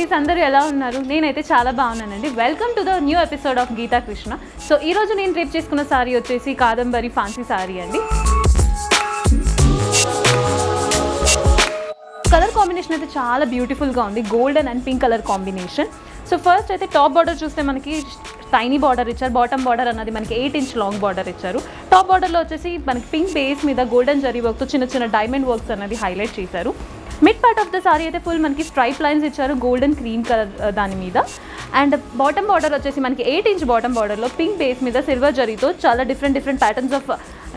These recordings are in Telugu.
కిడ్స్ అందరూ ఎలా ఉన్నారు? నేనైతే చాలా బాగున్నానండి. Welcome to the new episode of Geeta Krishna. So ఈరోజు నేను రేపు చేసుకున్న సారీ వచ్చేసి కాదంబరి ఫ్యాన్సీ సారీ అండి. కలర్ కాంబినేషన్ అయితే చాలా బ్యూటిఫుల్గా ఉంది. Golden and pink colour combination. So first అయితే టాప్ బార్డర్ చూస్తే మనకి టైనీ బార్డర్ ఇచ్చారు. బాటమ్ బార్డర్ అన్నది మనకి 8 ఇంచ్ లాంగ్ బార్డర్ ఇచ్చారు. టాప్ బార్డర్లో వచ్చేసి మనకి పింక్ బేస్ మీద గోల్డెన్ జరీ వర్క్తో చిన్న చిన్న డైమండ్ వర్క్స్ అన్నది హైలైట్ చేశారు. Mid part of the sorry అయితే ఫుల్ మనకి స్ట్రైప్ లైన్స్ ఇచ్చారు గోల్డెన్ క్రీమ్ కలర్ దాని మీద. అండ్ బాటమ్ బార్డర్ వచ్చేసి మనకి 8 ఇంచ్ బాటమ్ బార్డర్లో పింక్ బేస్ మీద సిల్వర్ జరీతో చాలా డిఫరెంట్ ప్యాటర్న్స్ ఆఫ్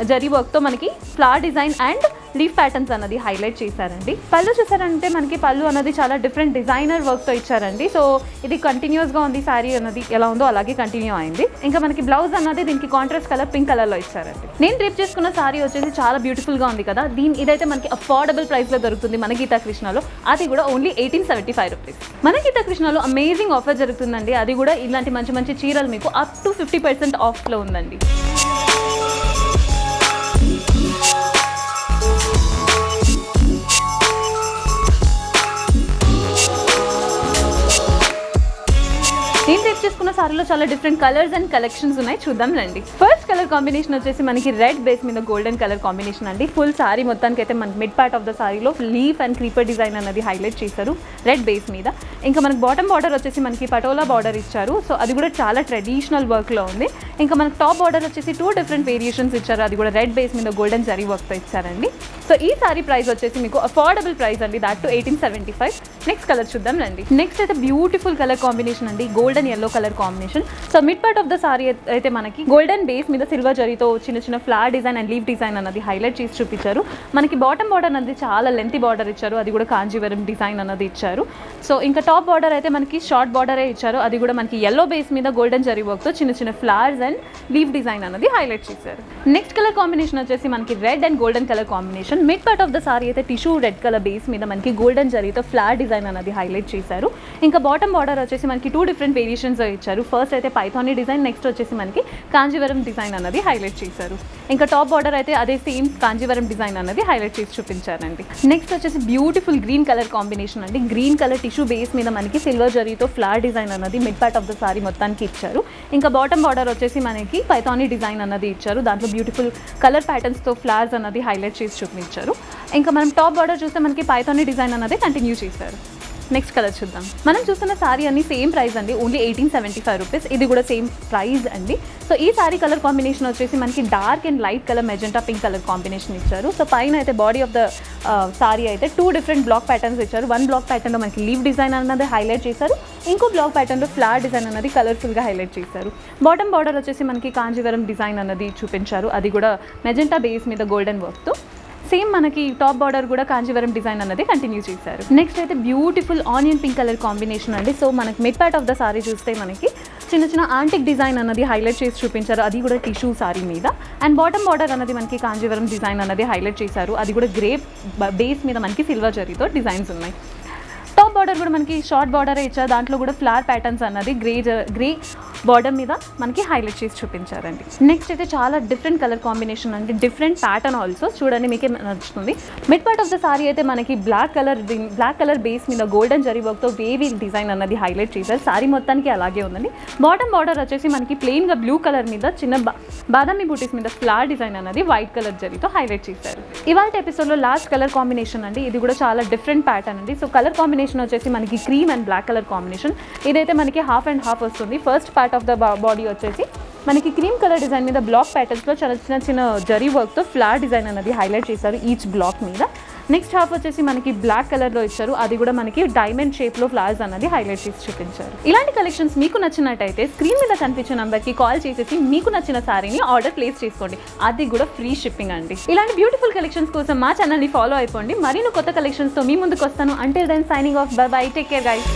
జరీ వర్క్తో మనకి flower design and leaf patterns అన్నది హైలైట్ చేశారండి. పళ్ళు చూసారంటే మనకి పళ్ళు అన్నది చాలా డిఫరెంట్ డిజైనర్ వర్క్తో ఇచ్చారండి. సో ఇది కంటిన్యూస్గా ఉంది. శారీ అన్నది ఎలా ఉందో అలాగే కంటిన్యూ అయింది. ఇంకా మనకి బ్లౌజ్ అన్నది దీనికి కాంట్రాస్ట్ కలర్ పింక్ కలర్లో ఇచ్చారండి. నేను డ్రిప్ చేసుకున్న శారీ వచ్చేసి చాలా బ్యూటిఫుల్గా ఉంది కదా. ఇదైతే మనకి అఫోర్డబుల్ ప్రైస్లో దొరుకుతుంది మన గీతా కృష్ణలో. అది కూడా ఓన్లీ 1875 రూపీస్. మన గీతా కృష్ణలో అమేజింగ్ ఆఫర్ జరుగుతుందండి. అది కూడా ఇలాంటి మంచి మంచి చీరలు మీకు అప్ టు 50% ఆఫ్లో ఉందండి. నేను రేపు చేసుకున్న సారీలో చాలా డిఫరెంట్ కలర్స్ అండ్ కలెక్షన్స్ ఉన్నాయి, చూద్దాం రండి. ఫస్ట్ కలర్ కాంబినేషన్ వచ్చేసి మనకి రెడ్ బేస్ మీద గోల్డెన్ కలర్ కాంబినేషన్ అండి. ఫుల్ సారీ మొత్తానికి అయితే మనకి మిడ్ పార్ట్ ఆఫ్ ద సారీలో లీఫ్ అండ్ క్రీపర్ డిజైన్ అనేది హైలైట్ చేశారు రెడ్ బేస్ మీద. ఇంకా మనకి బాటమ్ బార్డర్ వచ్చేసి మనకి పటోలా బార్డర్ ఇచ్చారు. సో అది కూడా చాలా ట్రెడిషనల్ వర్క్లో ఉంది. ఇంకా మనకి టాప్ బార్డర్ వచ్చేసి 2 డిఫరెంట్ వేరియేషన్స్ ఇచ్చారు. అది కూడా రెడ్ బేస్ మీద గోల్డెన్ జరీ వర్క్తో ఇచ్చారండి. సో ఈ సారీ ప్రైస్ వచ్చేసి మీకు అఫోర్డబుల్ ప్రైస్ అండి, దాట్ టు 1875. నెక్స్ట్ కలర్ చూద్దాం రండి. నెక్స్ట్ అయితే బ్యూటిఫుల్ కలర్ కాంబినేషన్ అండి, golden yellow colour combination. So mid part of the sorry అయితే మనకి గోల్డెన్ బేస్ మీద సిల్వర్ జరీతో చిన్న చిన్న flower design and leaf design అన్నది హైలైట్ చేసి చూపించారు. మనకి బాటమ్ బార్డర్ అనేది చాలా లెంతీ బార్డర్ ఇచ్చారు. అది కూడా కాంజీవరం డిజైన్ అన్నది ఇచ్చారు. సో ఇంకా టాప్ బార్డర్ అయితే మనకి షార్ట్ బార్డరే ఇచ్చారు. అది కూడా మనకి ఎల్లో బేస్ మీద గోల్డెన్ జరీ వర్క్తో చిన్న చిన్న ఫ్లవర్స్ అండ్ లీఫ్ డిజైన్ అన్నది హైలైట్ చేశారు. నెక్స్ట్ కలర్ కాంబినేషన్ వచ్చేసి మనకి red and golden colour combination. Mid part of the sorry అయితే టిష్యూ రెడ్ కలర్ బేస్ మీద మనకి గోల్డెన్ జరీతో ఫ్లవర్ డిజైన్ అన్నది హైలైట్ చేశారు. ఇంకా బాటమ్ బార్డర్ వచ్చేసి మనకి 2 డిఫరెంట్ వేరియేషన్స్ ఇచ్చారు. ఫస్ట్ అయితే పైథానీ డిజైన్, నెక్స్ట్ వచ్చేసి మనకి కాంజీవరం డిజైన్ అన్నది హైలైట్ చేశారు. ఇంకా టాప్ బార్డర్ అయితే అదే సేమ్ కాంజీవరం డిజైన్ అన్నది హైలైట్ చేసి చూపించారండి. నెక్స్ట్ వచ్చేసి బ్యూటిఫుల్ గ్రీన్ కలర్ కాంబినేషన్ అండి. గ్రీన్ కలర్ టిష్యూ బేస్ మీద మనకి సిల్వర్ జరీతో ఫ్లవర్ డిజైన్ అన్నది mid part of the sorry మొత్తానికి ఇచ్చారు. ఇంకా బాటమ్ బార్డర్ వచ్చేసి మనకి పైథానీ డిజైన్ అన్నది ఇచ్చారు. దాంట్లో బ్యూటిఫుల్ కలర్ ప్యాటర్న్స్తో ఫ్లవర్స్ అన్నది హైలైట్ చేసి చూపించారు. ఇంకా మనం టాప్ బార్డర్ చూస్తే మనకి పైథానీ డిజైన్ అన్నది కంటిన్యూ చేశారు. నెక్స్ట్ కలర్ చూద్దాం. మనం చూస్తున్న సారీ అన్ని సేమ్ ప్రైస్ అండి, ఓన్లీ 1875 రూపీస్. ఇది కూడా సేమ్ ప్రైస్ అండి. సో ఈ సారీ కలర్ కాంబినేషన్ వచ్చేసి మనకి dark and light colour magenta pink colour combination ఇచ్చారు. సో పైన అయితే బాడీ ఆఫ్ ద సారీ అయితే 2 డిఫరెంట్ బ్లాక్ ప్యాటర్న్స్ ఇచ్చారు. 1 బ్లాక్ ప్యాటర్న్లో మనకి లీవ్ డిజైన్ అన్నది హైలైట్ చేశారు. ఇంకో బ్లాక్ ప్యాటర్న్లో ఫ్లవర్ డిజైన్ అన్నది కలర్ఫుల్గా హైలైట్ చేశారు. బాటమ్ బార్డర్ వచ్చేసి మనకి కాంజీవరం డిజైన్ అన్నది చూపించారు. అది కూడా మెజెంటా బేస్ మీద గోల్డెన్ వర్క్తో. సేమ్ మనకి టాప్ బార్డర్ కూడా కాంజీవరం డిజైన్ అన్నది కంటిన్యూ చేశారు. నెక్స్ట్ అయితే beautiful onion pink colour combination అండి. సో మనకి mid part of the sorry చూస్తే మనకి చిన్న చిన్న యాంటిక్ డిజైన్ అన్నది హైలైట్ చేసి చూపించారు. అది కూడా టిష్యూ సారీ మీద. అండ్ బాటమ్ బార్డర్ అన్నది మనకి కాంజీవరం డిజైన్ అన్నది హైలైట్ చేశారు. అది కూడా గ్రే బేస్ మీద మనకి సిల్వర్ జరీతో డిజైన్స్ ఉన్నాయి. టాప్ బార్డర్ కూడా మనకి షార్ట్ బార్డరే ఇచ్చారు. దాంట్లో కూడా ఫ్లవర్ ప్యాటర్న్స్ అన్నది గ్రే బార్డర్ మీద మనకి హైలైట్ చేసి చూపించారండి. నెక్స్ట్ అయితే చాలా డిఫరెంట్ కలర్ కాంబినేషన్ అండి, డిఫరెంట్ ప్యాటర్న్ ఆల్సో. చూడండి మీకే నచ్చుతుంది. Mid part of the sorry అయితే మనకి బ్లాక్ కలర్ బేస్ మీద గోల్డెన్ జరీ వర్క్తో వేవీ డిజైన్ అన్నది హైలైట్ చేశారు. సారీ మొత్తానికి అలాగే ఉందండి. బాటమ్ బార్డర్ వచ్చేసి మనకి ప్లెయిన్గా బ్లూ కలర్ మీద చిన్న బాదామి బూటీస్ మీద ఫ్లవర్ డిజైన్ అన్నది వైట్ కలర్ జరీతో హైలైట్ చేశారు. ఇవాళ ఎపిసోడ్లో లాస్ట్ కలర్ కాంబినేషన్ అండి. ఇది కూడా చాలా డిఫరెంట్ ప్యాటర్న్ అండి. సో కలర్ కాంబినేషన్ వచ్చేసి మనకి cream and black colour combination. ఇదైతే మనకి హాఫ్ అండ్ హాఫ్ వస్తుంది. First part of the body వచ్చేసి మనకి క్రీమ్ కలర్ డిజైన్ మీద బ్లాక్ ప్యాటర్న్స్లో చాలా చిన్న జరీ వర్క్తో ఫ్లవర్ డిజైన్ అనేది హైలైట్ చేశారు ఈచ్ బ్లాక్ మీద. నెక్స్ట్ హాఫ్ వచ్చేసి మనకి బ్లాక్ కలర్లో ఇచ్చారు. అది కూడా మనకి డైమండ్ షేప్లో ఫ్లవర్స్ అన్నది హైలైట్ చేసి చూపించారు. ఇలాంటి కలెక్షన్స్ మీకు నచ్చినట్టయితే స్క్రీన్ మీద కనిపించే నెంబర్కి కాల్ చేసేసి మీకు నచ్చిన సారీని ఆర్డర్ ప్లేస్ చేసుకోండి. అది కూడా ఫ్రీ షిప్పింగ్ అండి. ఇలాంటి బ్యూటిఫుల్ కలెక్షన్స్ కోసం మా ఛానల్ని ఫాలో అయిపోండి. మరిన్ని కొత్త కలెక్షన్స్తో మీ ముందుకు వస్తాను. Until then signing off, bye bye, take care guys.